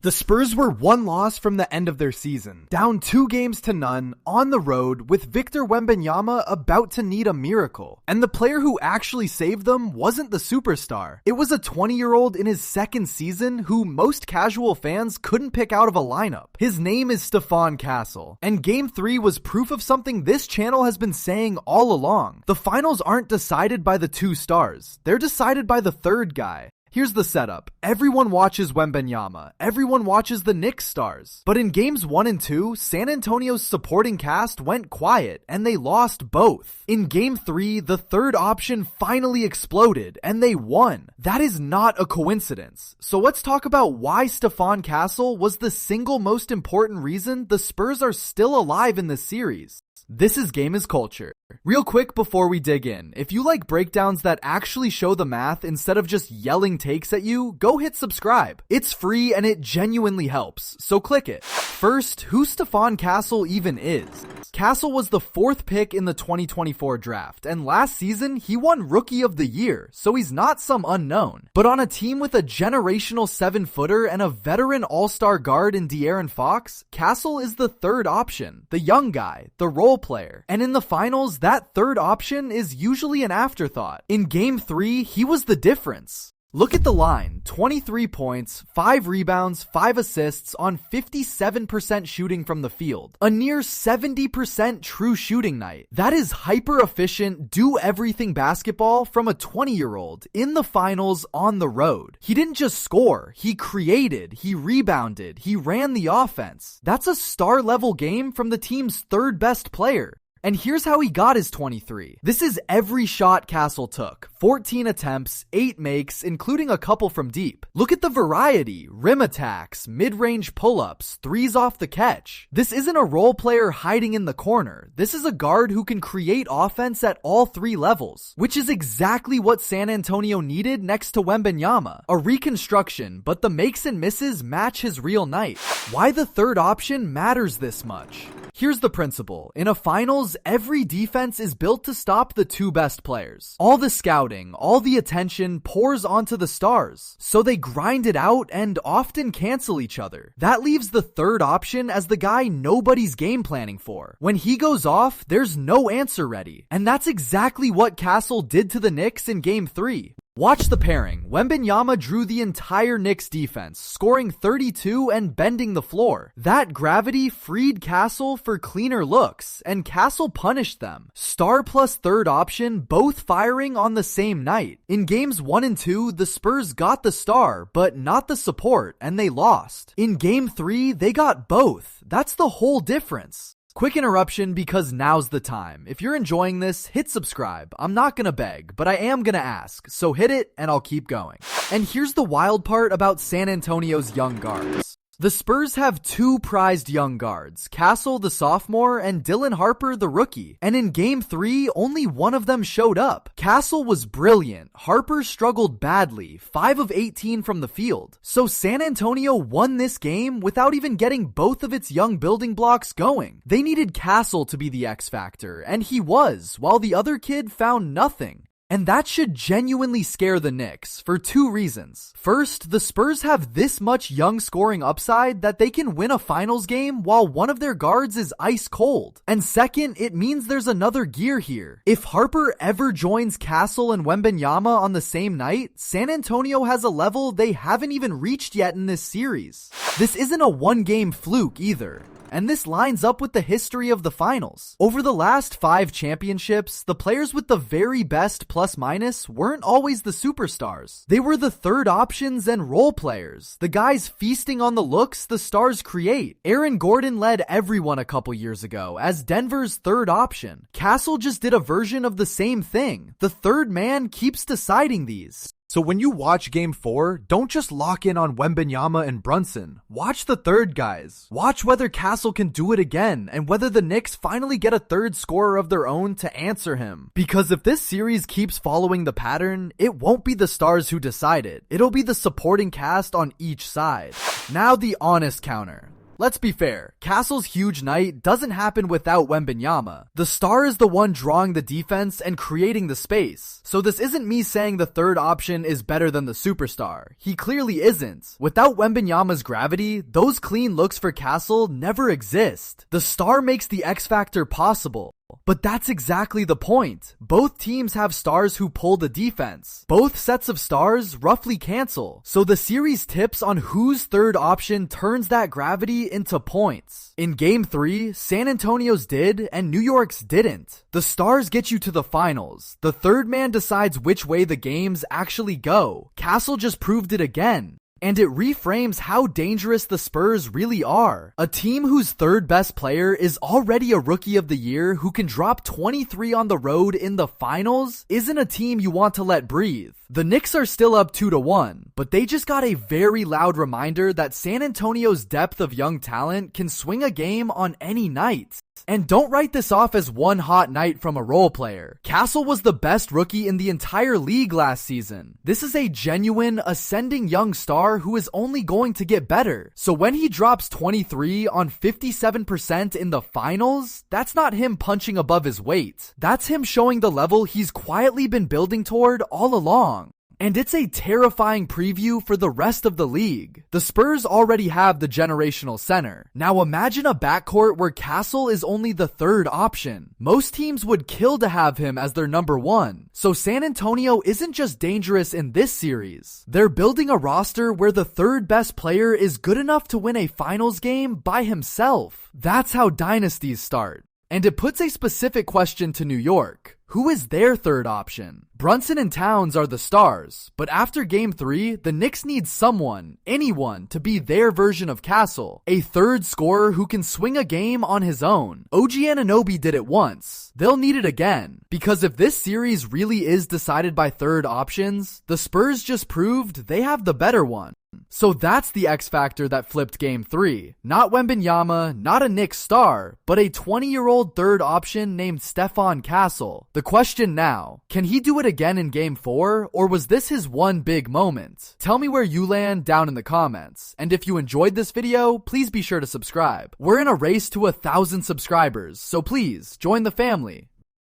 The Spurs were one loss from the end of their season, down 2-0 on the road with Victor Wembanyama about to need a miracle. And the player who actually saved them wasn't the superstar. It was a 20-year-old in his second season who most casual fans couldn't pick out of a lineup. His name is Stephon Castle, and Game 3 was proof of something this channel has been saying all along. The finals aren't decided by the two stars, they're decided by the third guy. Here's the setup. Everyone watches Wembanyama. Everyone watches the Knicks stars. But in games 1 and 2, San Antonio's supporting cast went quiet and they lost both. In game 3, the third option finally exploded and they won. That is not a coincidence. So let's talk about why Stephon Castle was the single most important reason the Spurs are still alive in this series. This is Game is Culture. Real quick before we dig in, if you like breakdowns that actually show the math instead of just yelling takes at you, go hit subscribe. It's free and it genuinely helps, so click it. First, who Stephon Castle even is. Castle was the 4th pick in the 2024 draft, and last season he won Rookie of the Year, so he's not some unknown. But on a team with a generational 7-footer and a veteran all-star guard in De'Aaron Fox, Castle is the third option, the young guy, the role player. And in the finals, that third option is usually an afterthought. In Game 3, he was the difference. Look at the line, 23 points, 5 rebounds, 5 assists on 57% shooting from the field. A near 70% true shooting night. That is hyper-efficient, do-everything basketball from a 20-year-old in the finals on the road. He didn't just score, he created, he rebounded, he ran the offense. That's a star-level game from the team's third best player. And here's how he got his 23. This is every shot Castle took. 14 attempts, 8 makes, including a couple from deep. Look at the variety. Rim attacks, mid-range pull-ups, threes off the catch. This isn't a role player hiding in the corner. This is a guard who can create offense at all 3 levels, which is exactly what San Antonio needed next to Wembanyama. A reconstruction, but the makes and misses match his real night. Why the third option matters this much. Here's the principle. In a finals, every defense is built to stop the 2 best players. All the scouting, all the attention pours onto the stars. So they grind it out and often cancel each other. That leaves the third option as the guy nobody's game planning for. When he goes off, there's no answer ready. And that's exactly what Castle did to the Knicks in Game 3. Watch the pairing. Wembanyama drew the entire Knicks defense, scoring 32 and bending the floor. That gravity freed Castle for cleaner looks, and Castle punished them. Star plus third option both firing on the same night. In games 1 and 2, the Spurs got the star, but not the support, and they lost. In game 3, they got both. That's the whole difference. Quick interruption because now's the time. If you're enjoying this, hit subscribe. I'm not gonna beg, but I am gonna ask, so hit it and I'll keep going. And here's the wild part about San Antonio's young guards. The Spurs have 2 prized young guards, Castle the sophomore and Dylan Harper the rookie. And in Game 3, only one of them showed up. Castle was brilliant. Harper struggled badly, 5 of 18 from the field. So San Antonio won this game without even getting both of its young building blocks going. They needed Castle to be the X factor, and he was, while the other kid found nothing. And that should genuinely scare the Knicks for 2 reasons. First, the Spurs have this much young scoring upside that they can win a finals game while one of their guards is ice cold. And second, it means there's another gear here. If Harper ever joins Castle and Wembanyama on the same night, San Antonio has a level they haven't even reached yet in this series. This isn't a one-game fluke either. And this lines up with the history of the finals. Over the last 5 championships, the players with the very best plus-minus weren't always the superstars. They were the third options and role players, the guys feasting on the looks the stars create. Aaron Gordon led everyone a couple years ago as Denver's third option. Castle just did a version of the same thing. The third man keeps deciding these. So when you watch Game 4, don't just lock in on Wembanyama and Brunson. Watch the third guys. Watch whether Castle can do it again, and whether the Knicks finally get a third scorer of their own to answer him. Because if this series keeps following the pattern, it won't be the stars who decide it. It'll be the supporting cast on each side. Now the honest counter. Let's be fair, Castle's huge night doesn't happen without Wembanyama. The star is the one drawing the defense and creating the space. So this isn't me saying the third option is better than the superstar. He clearly isn't. Without Wembanyama's gravity, those clean looks for Castle never exist. The star makes the X factor possible. But that's exactly the point. Both teams have stars who pull the defense. Both sets of stars roughly cancel. So the series tips on whose third option turns that gravity into points. In Game 3, San Antonio's did and New York's didn't. The stars get you to the finals. The third man decides which way the games actually go. Castle just proved it again. And it reframes how dangerous the Spurs really are. A team whose third best player is already a rookie of the year who can drop 23 on the road in the finals isn't a team you want to let breathe. The Knicks are still up 2-1, but they just got a very loud reminder that San Antonio's depth of young talent can swing a game on any night. And don't write this off as one hot night from a role player. Castle was the best rookie in the entire league last season. This is a genuine, ascending young star who is only going to get better. So when he drops 23 on 57% in the finals, that's not him punching above his weight. That's him showing the level he's quietly been building toward all along. And it's a terrifying preview for the rest of the league. The Spurs already have the generational center. Now imagine a backcourt where Castle is only the third option. Most teams would kill to have him as their number one. So San Antonio isn't just dangerous in this series. They're building a roster where the third best player is good enough to win a finals game by himself. That's how dynasties start. And it puts a specific question to New York. Who is their third option? Brunson and Towns are the stars, but after Game 3, the Knicks need someone, anyone, to be their version of Castle. A third scorer who can swing a game on his own. OG Anunoby did it once. They'll need it again. Because if this series really is decided by third options, the Spurs just proved they have the better one. So that's the X factor that flipped Game 3. Not Wembanyama, not a Knicks star, but a 20-year-old third option named Stephon Castle. The question now, can he do it again in Game 4, or was this his one big moment? Tell me where you land down in the comments. And if you enjoyed this video, please be sure to subscribe. We're in a race to 1,000 subscribers, so please join the family.